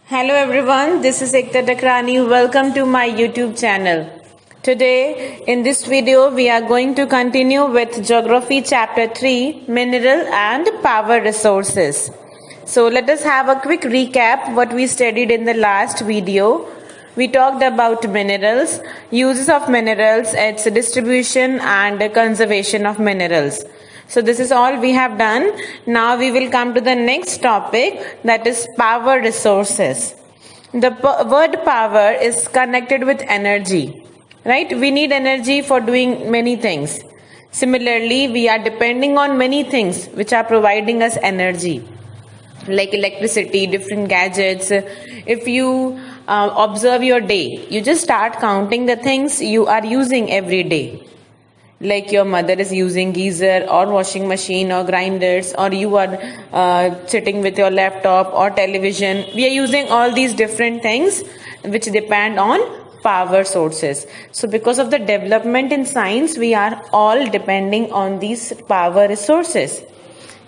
Hello everyone, this is Ekta Takrani. Welcome to my YouTube channel. Today in this video we are going to continue with Geography Chapter 3, Mineral and Power Resources. So let us have a quick recap what we studied in the last video. We talked about minerals, uses of minerals, its distribution and conservation of minerals. So this is all we have done. Now we will come to the next topic, that is power resources. The word power is connected with energy, right? We need energy for doing many things. Similarly, we are depending on many things which are providing us energy, like electricity, different gadgets. If you observe your day, you just start counting the things you are using every day. Like your mother is using geyser or washing machine or grinders, or you are sitting with your laptop or television. We are using all these different things which depend on power sources. So because of the development in science, we are all depending on these power resources.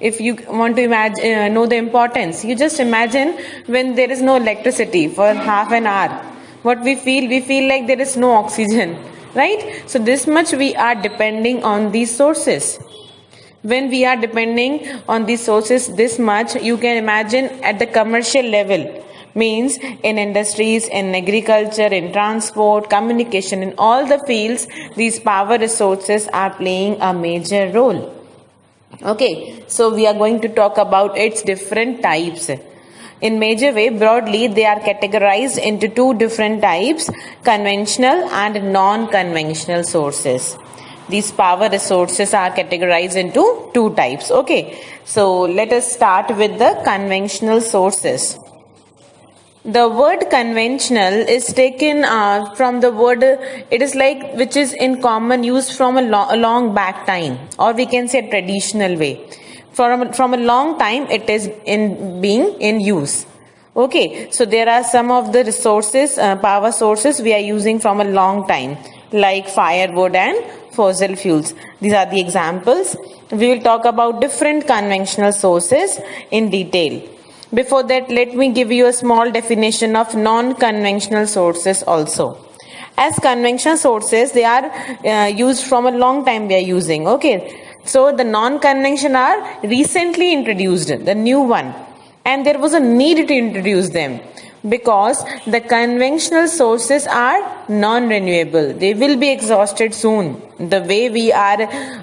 If you want to imagine, know the importance, you just imagine when there is no electricity for half an hour. What we feel like there is no oxygen. Right? So this much we are depending on these sources. When we are depending on these sources this much, you can imagine at the commercial level, means in industries, in agriculture, in transport, communication, in all the fields, these power resources are playing a major role. Okay, so we are going to talk about its different types. In major way, broadly, they are categorized into two different types, conventional and non-conventional sources. These power resources are categorized into two types. Okay, so let us start with the conventional sources. The word conventional is taken from the word, it is like which is in common use from a long back time, or we can say traditional way. From a long time it is being in use. Okay, so there are some of the resources, power sources we are using from a long time, like firewood and fossil fuels. These are the examples. We will talk about different conventional sources in detail. Before that, let me give you a small definition of non-conventional sources also. As conventional sources, they are used from a long time we are using. Okay, so the non-conventional are recently introduced, the new one, and there was a need to introduce them because the conventional sources are non-renewable. They will be exhausted soon. The way we are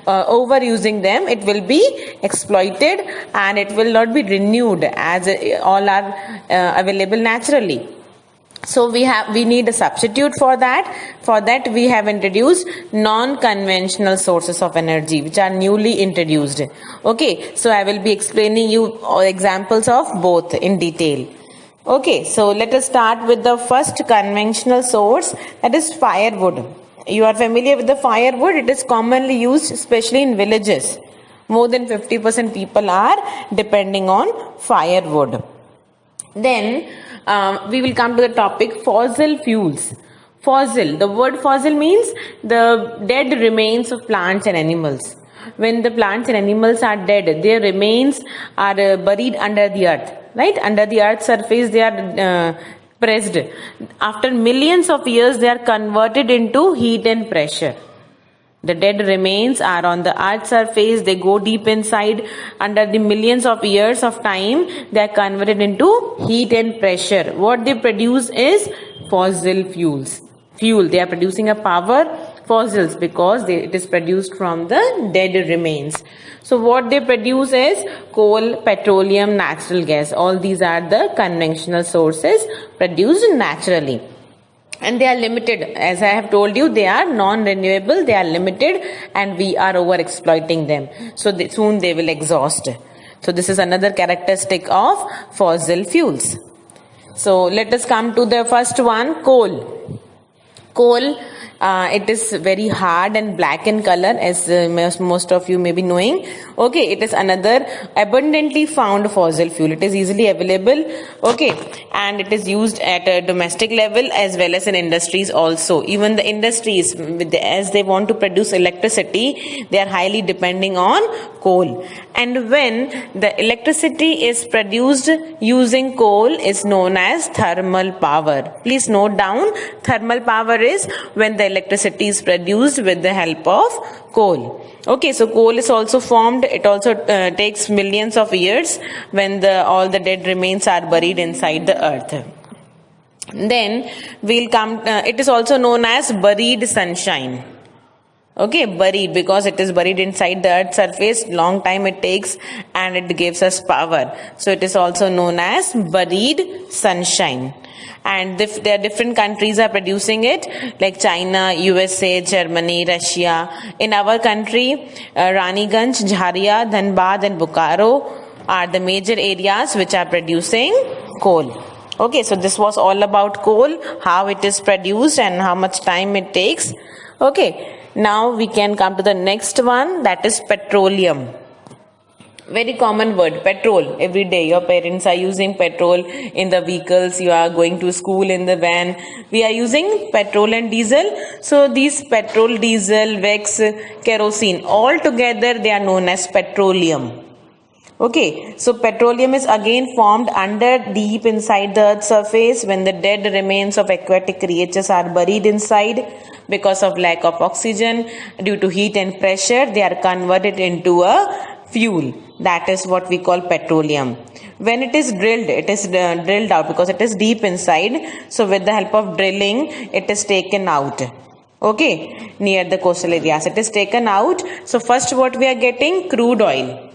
overusing them, it will be exploited and it will not be renewed as all are available naturally. So we need a substitute for that. For that we have introduced non-conventional sources of energy which are newly introduced. Okay, so I will be explaining you examples of both in detail. Okay, so let us start with the first conventional source, that is firewood. You are familiar with the firewood. It is commonly used especially in villages. More than 50% people are depending on firewood. Then we will come to the topic fossil fuels. Fossil, the word fossil means the dead remains of plants and animals. When the plants and animals are dead, their remains are buried under the earth, right? Under the earth's surface they are pressed. After millions of years they are converted into heat and pressure. The dead remains are on the earth's surface. They go deep inside. Under the millions of years of time, they are converted into heat and pressure. What they produce is fossil fuels. They are producing a power, fossils, because it is produced from the dead remains. So what they produce is coal, petroleum, natural gas. All these are the conventional sources produced naturally. And they are limited. As I have told you, they are non-renewable, they are limited, and we are over exploiting them. So soon they will exhaust. So this is another characteristic of fossil fuels. So let us come to the first one, coal. Coal It is very hard and black in color, as most of you may be knowing. Okay, it is another abundantly found fossil fuel. It is easily available. Okay, and it is used at a domestic level as well as in industries also. Even the industries, as they want to produce electricity, they are highly depending on coal. And when the electricity is produced using coal is known as thermal power. Please note down, thermal power is when the electricity is produced with the help of coal. Okay, so coal is also formed. It also takes millions of years when all the dead remains are buried inside the earth. Then we'll come, it is also known as buried sunshine. Okay, buried because it is buried inside the earth's surface, long time it takes and it gives us power. So it is also known as buried sunshine. And there are different countries are producing it, like China, USA, Germany, Russia. In our country, Raniganj, Jharia, Dhanbad and Bokaro are the major areas which are producing coal. Okay, so this was all about coal, how it is produced and how much time it takes. Okay, now we can come to the next one, that is petroleum. Very common word, petrol. Every day your parents are using petrol in the vehicles, you are going to school in the van. We are using petrol and diesel. So these petrol, diesel, wax, kerosene, all together they are known as petroleum. Okay, so petroleum is again formed under deep inside the earth's surface when the dead remains of aquatic creatures are buried inside. Because of lack of oxygen, due to heat and pressure, they are converted into a fuel. That is what we call petroleum. When it is drilled out because it is deep inside. So with the help of drilling, it is taken out. Okay, near the coastal areas, it is taken out. So first what we are getting? Crude oil.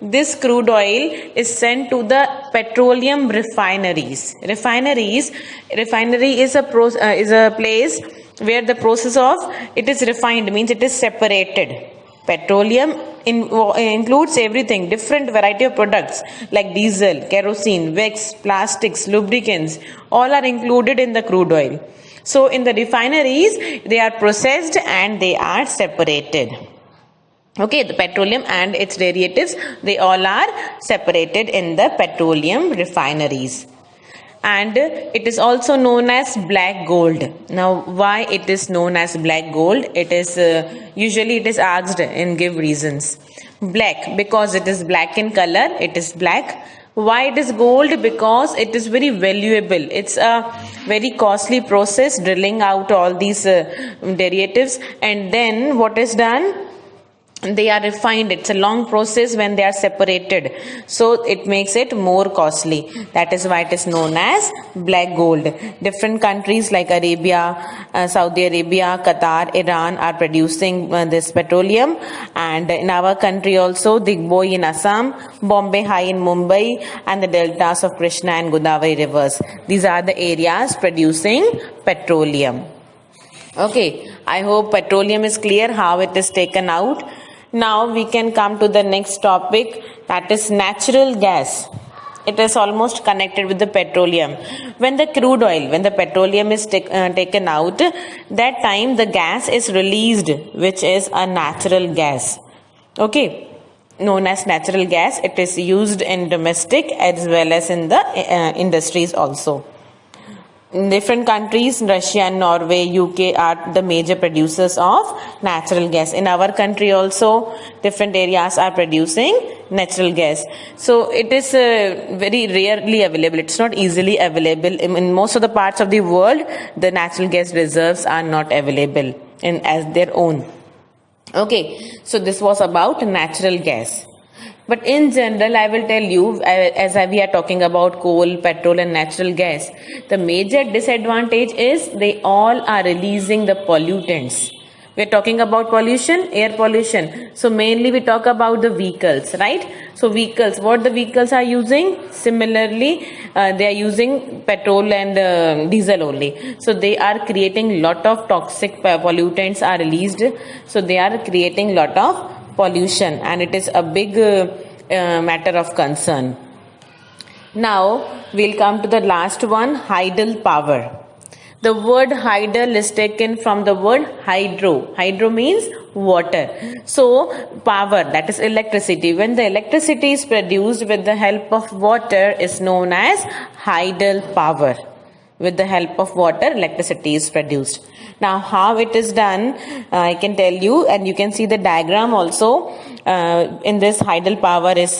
This crude oil is sent to the petroleum refineries. Refinery is a place where the process of it is refined, means it is separated. Petroleum includes everything, different variety of products like diesel, kerosene, wax, plastics, lubricants, all are included in the crude oil. So in the refineries, they are processed and they are separated. Okay, the petroleum and its derivatives, they all are separated in the petroleum refineries. And it is also known as black gold. Now, why it is known as black gold? It is usually it is asked and give reasons. Black because it is black in color. It is black. Why it is gold? Because it is very valuable. It's a very costly process, drilling out all these derivatives, and then what is done? They are refined. It's a long process when they are separated, so it makes it more costly. That is why it is known as black gold. Different countries like Arabia, Saudi Arabia, Qatar, Iran are producing this petroleum, and in our country also Digboi in Assam, Bombay High in Mumbai, and the deltas of Krishna and Godavari rivers. These are the areas producing petroleum. Okay, I hope petroleum is clear how it is taken out. Now we can come to the next topic, that is natural gas. It is almost connected with the petroleum. When the petroleum is taken out, that time the gas is released, which is a natural gas. Okay, known as natural gas. It is used in domestic as well as in the industries also. In different countries, Russia and Norway, UK are the major producers of natural gas. In our country also, different areas are producing natural gas. So it is very rarely available. It's not easily available. In most of the parts of the world, the natural gas reserves are not available as their own. Okay, so this was about natural gas. But in general, I will tell you, as we are talking about coal, petrol and natural gas, the major disadvantage is they all are releasing the pollutants. We are talking about pollution, air pollution. So mainly we talk about the vehicles, right? So vehicles, what the vehicles are using? Similarly, they are using petrol and diesel only. So they are creating lot of toxic pollutants are released. So they are creating lot of pollution, and it is a big matter of concern. Now we'll come to the last one, hydel power. The word hydel is taken from the word hydro. Hydro means water. So power, that is electricity. When the electricity is produced with the help of water is known as hydel power. With the help of water, electricity is produced. Now how it is done, I can tell you, and you can see the diagram also. In this hydel power is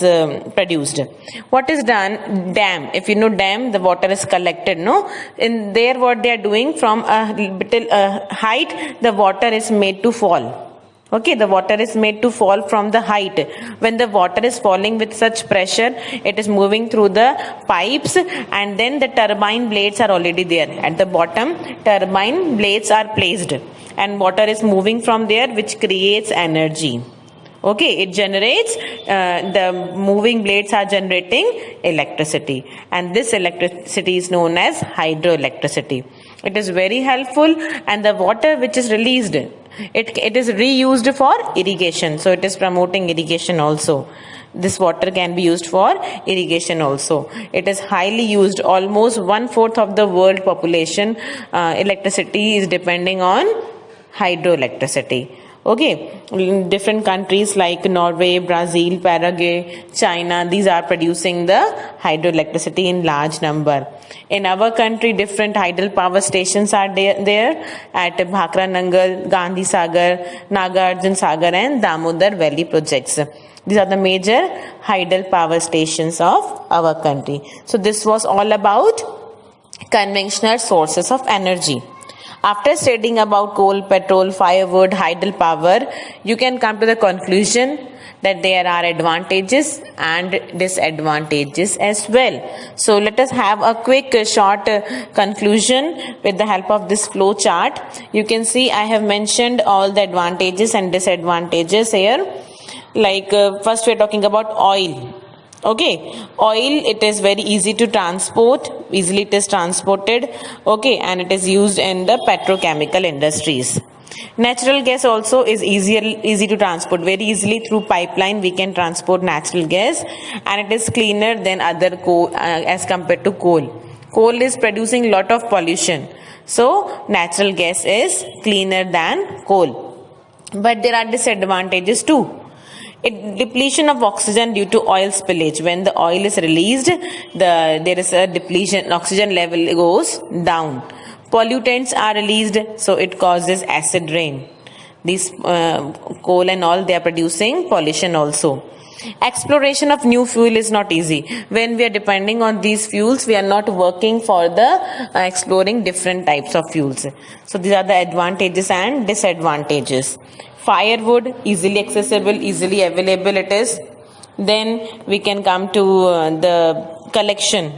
produced. What is done? Dam. If you know dam, the water is collected, no? In there what they are doing, from a little height, the water is made to fall. Okay, the water is made to fall from the height. When the water is falling with such pressure, it is moving through the pipes, and then the turbine blades are already there. At the bottom, turbine blades are placed and water is moving from there, which creates energy. Okay, it generates, the moving blades are generating electricity, and this electricity is known as hydroelectricity. It is very helpful, and the water which is released, it is reused for irrigation. So it is promoting irrigation also. This water can be used for irrigation also. It is highly used. Almost 1/4 of the world population electricity is depending on hydroelectricity. Okay, different countries like Norway, Brazil, Paraguay, China, these are producing the hydroelectricity in large number. In our country, different hydel power stations are there at Bhakra Nangal, Gandhi Sagar, Nagarjun Sagar and Damodar Valley projects. These are the major hydel power stations of our country. So this was all about conventional sources of energy. After studying about coal, petrol, firewood, hydel power, you can come to the conclusion that there are advantages and disadvantages as well. So let us have a quick short conclusion with the help of this flow chart. You can see I have mentioned all the advantages and disadvantages here. Like first we are talking about oil. Okay, oil, it is very easy to transport, easily it is transported, okay, and it is used in the petrochemical industries. Natural gas also is easy to transport. Very easily through pipeline we can transport natural gas, and it is cleaner than other coal as compared to coal. Coal is producing lot of pollution, so natural gas is cleaner than coal. But there are disadvantages too. Depletion of oxygen due to oil spillage. When the oil is released, there is a depletion, oxygen level goes down. Pollutants are released, so it causes acid rain. These coal and all, they are producing pollution also. Exploration of new fuel is not easy. When we are depending on these fuels, we are not working for the exploring different types of fuels. So these are the advantages and disadvantages. Firewood, easily accessible, easily available it is. Then we can come to the collection.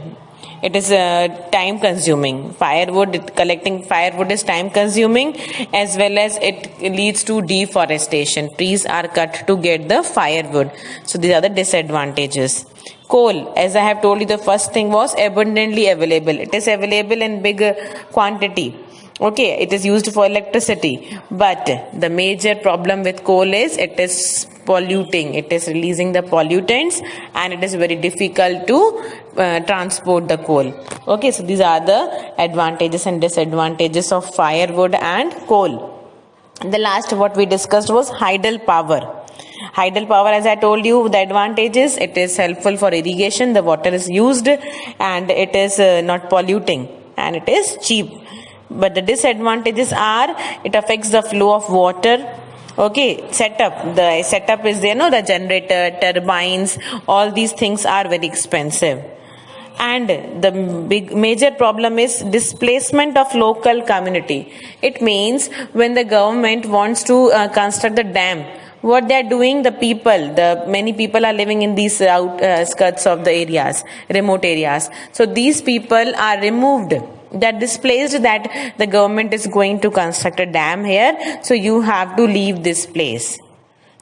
It is time consuming. Collecting firewood is time consuming, as well as it leads to deforestation. Trees are cut to get the firewood. So these are the disadvantages. Coal, as I have told you, the first thing was abundantly available. It is available in big quantity. Okay, it is used for electricity, but the major problem with coal is it is polluting. It is releasing the pollutants, and it is very difficult to transport the coal. Okay, so these are the advantages and disadvantages of firewood and coal. The last what we discussed was hydel power. Hydel power, as I told you, the advantages, it is helpful for irrigation, the water is used, and it is not polluting, and it is cheap. But the disadvantages are it affects the flow of water. Okay, the setup is there, no, the generator, turbines, all these things are very expensive. And the major problem is displacement of local community. It means when the government wants to construct the dam, what they are doing, many people are living in these outskirts of the areas, remote areas. So these people are removed. That displaced, that the government is going to construct a dam here, so you have to leave this place.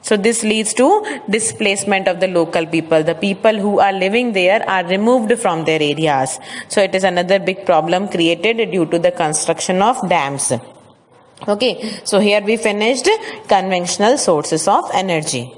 So this leads to displacement of the local people. The people who are living there are removed from their areas. So it is another big problem created due to the construction of dams. Okay, so here we finished conventional sources of energy.